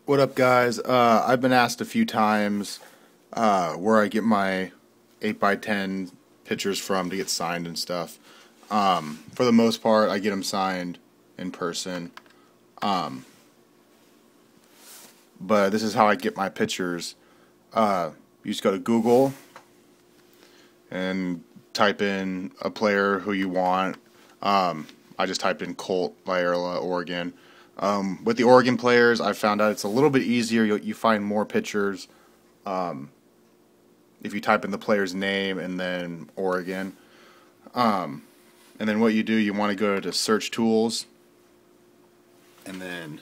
What up, guys? I've been asked a few times where I get my 8x10 pictures from to get signed and stuff. For the most part, I get them signed in person. But this is how I get my pictures. You just go to Google and type in a player who you want. I just typed in Colt, Loyola, Oregon. With the Oregon players, I found out it's a little bit easier. You find more pictures if you type in the player's name and then Oregon. And then what you do, you want to go to search tools and then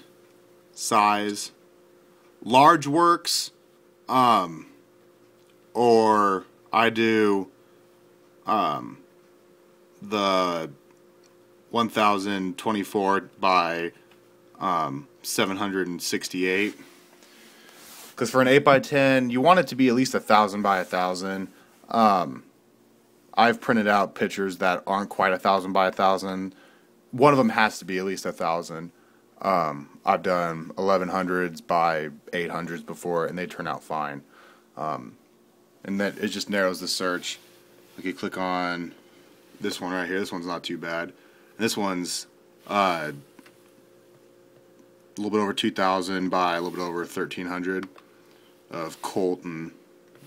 size. Large works, or I do the 1024 by 768. Because for an 8x10, you want it to be at least 1,000 by 1,000. I've printed out pictures that aren't quite 1,000 by 1,000. One of them has to be at least 1,000. I've done 1100s by 800s before, and they turn out fine. And that it just narrows the search. Like you click on this one right here. This one's not too bad. And this one's a little bit over 2,000 by a little bit over 1,300 of Colt and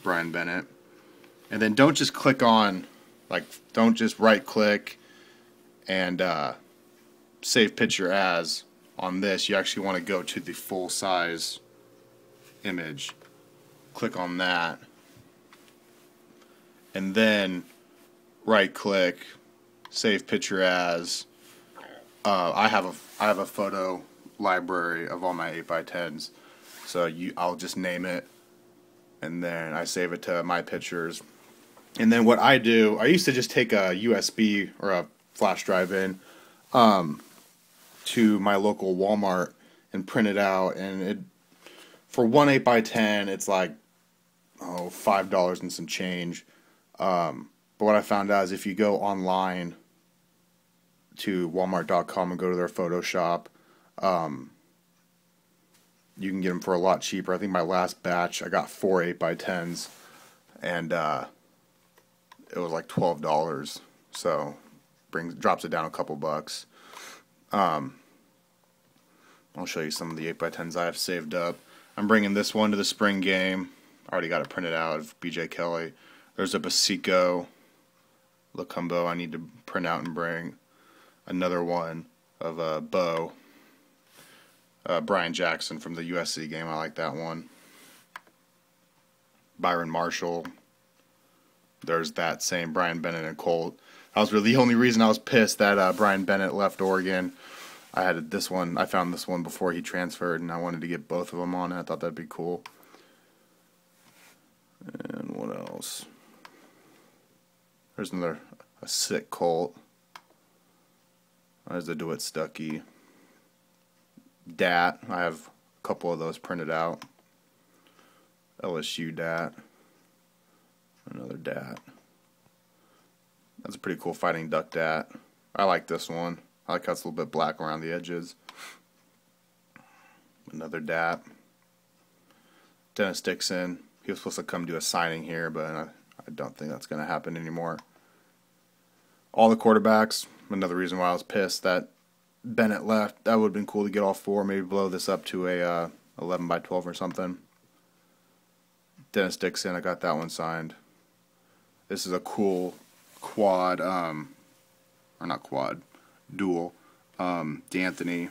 Brian Bennett. And then don't just click on, like, don't just right click and save picture as on this. You actually want to go to the full size image. Click on that. And then right click, save picture as. I have a photo library of all my 8x10s. So I'll just name it, and then I save it to my pictures. And then what I do, I used to just take a USB or a flash drive in to my local Walmart and print it out, and for one 8x10 it's like $5 and some change. But what I found out is if you go online to walmart.com and go to their Photoshop, you can get them for a lot cheaper. I think my last batch I got 4 8x10s, and it was like $12, so drops it down a couple bucks. I'll show you some of the 8x10s I have saved up. I'm bringing this one to the spring game. I already got it printed out of BJ Kelly. There's a Basico Lacumbo I need to print out and bring. Another one of Bo. Brian Jackson from the USC game. I like that one. Byron Marshall. There's that same Brian Bennett and Colt. That was really the only reason I was pissed that Brian Bennett left Oregon. I had this one. I found this one before he transferred, and I wanted to get both of them on it. I thought that'd be cool. And what else? There's a sick Colt. There's the DeWitt Stuckey. Dat. I have a couple of those printed out. LSU Dat. Another Dat. That's a pretty cool fighting duck Dat. I like this one. I like how it's a little bit black around the edges. Another Dat. Dennis Dixon. He was supposed to come do a signing here, but I don't think that's going to happen anymore. All the quarterbacks. Another reason why I was pissed that Bennett left. That would have been cool to get all 4. Maybe blow this up to a 11x12 or something. Dennis Dixon. I got that one signed. This is a cool quad, or not quad, dual. D'Anthony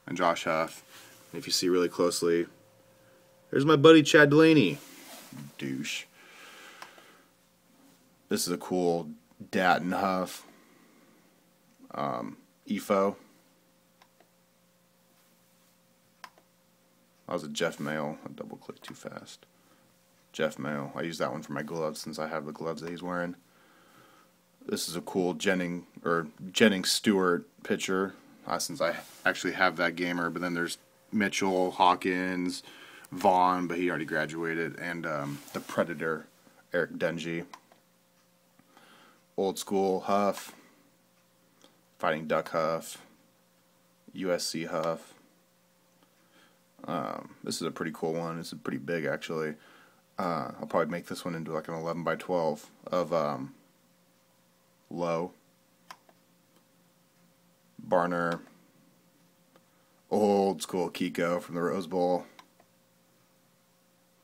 and Josh Huff. And if you see really closely, there's my buddy Chad Delaney. Douche. This is a cool Dat and Huff. EFO. That was a Jeff Mail. I double clicked too fast. Jeff Mail. I use that one for my gloves since I have the gloves that he's wearing. This is a cool Jennings Stewart picture, since I actually have that gamer. But then there's Mitchell, Hawkins, Vaughn, but he already graduated, and the Predator, Eric Denji. Old school Huff, Fighting Duck Huff, USC Huff. This is a pretty cool one. This is pretty big, actually. I'll probably make this one into like an 11 by 12 of Low, Barner, old school Kiko from the Rose Bowl,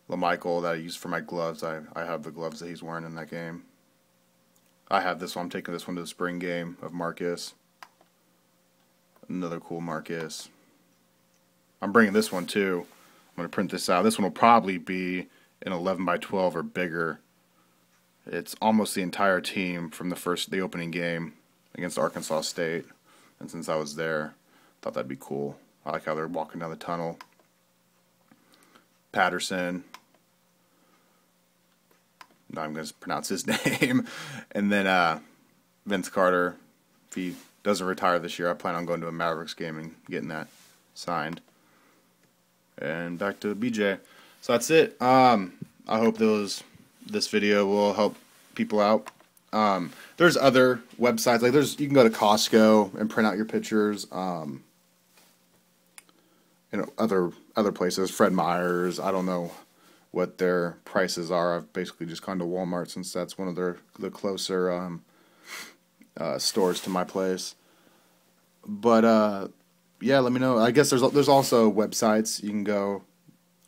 LaMichael that I used for my gloves. I have the gloves that he's wearing in that game. I have this one. I'm taking this one to the spring game of Marcus. Another cool Marcus. I'm bringing this one too. I'm going to print this out. This one will probably be an 11 by 12 or bigger. It's almost the entire team from the opening game against Arkansas State. And since I was there, I thought that'd be cool. I like how they're walking down the tunnel. Patterson. No, I'm going to pronounce his name. And then Vince Carter. If he doesn't retire this year, I plan on going to a Mavericks game and getting that signed. And back to BJ. So that's it. I hope this video will help people out. There's other websites, like you can go to Costco and print out your pictures. Other places, Fred Meyer's. I don't know what their prices are. I've basically just gone to Walmart since that's one of the closer stores to my place. But yeah, let me know. I guess there's also websites you can go,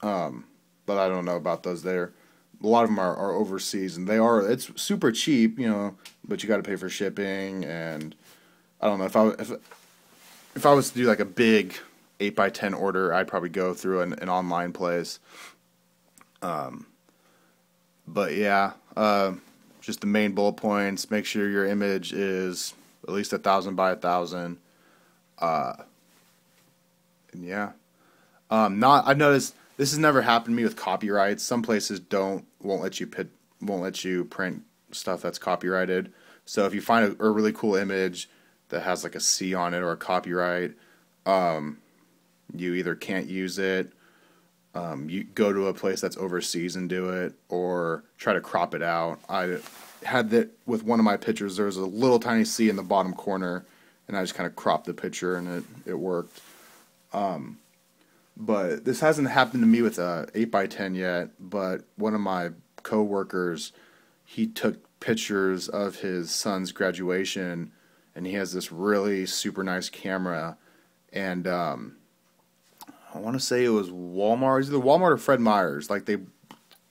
but I don't know about those there. A lot of them are overseas, and it's super cheap, but you got to pay for shipping, and I don't know if I was to do like a big 8x10 order, I'd probably go through an online place. But yeah, just the main bullet points. Make sure your image is at least 1,000 by 1,000. And yeah, I've noticed this has never happened to me with copyrights. Some places won't let you print stuff that's copyrighted. So if you find a really cool image that has like a C on it or a copyright, you either can't use it, you go to a place that's overseas and do it, or try to crop it out. I had that with one of my pictures. There was a little tiny C in the bottom corner, and I just kind of cropped the picture, and it worked. But this hasn't happened to me with 8x10 yet, but one of my co-workers, he took pictures of his son's graduation, and he has this really super nice camera, and I want to say it was Walmart. It was either Walmart or Fred Meyer's. Like, they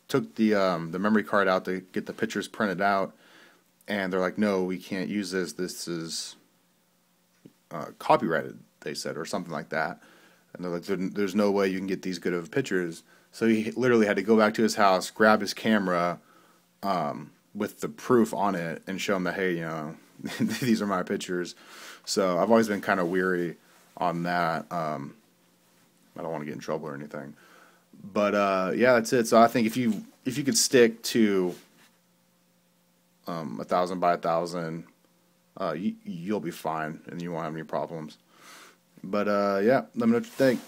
took the memory card out to get the pictures printed out, and they're like, no, we can't use this. This is copyrighted, they said, or something like that. And they're like, there's no way you can get these good of pictures. So he literally had to go back to his house, grab his camera with the proof on it, and show him that, hey, these are my pictures. So I've always been kind of weary on that. I don't want to get in trouble or anything. But yeah, that's it. So I think if you could stick to 1,000 by 1,000, you'll be fine, and you won't have any problems. But yeah, let me know what you think.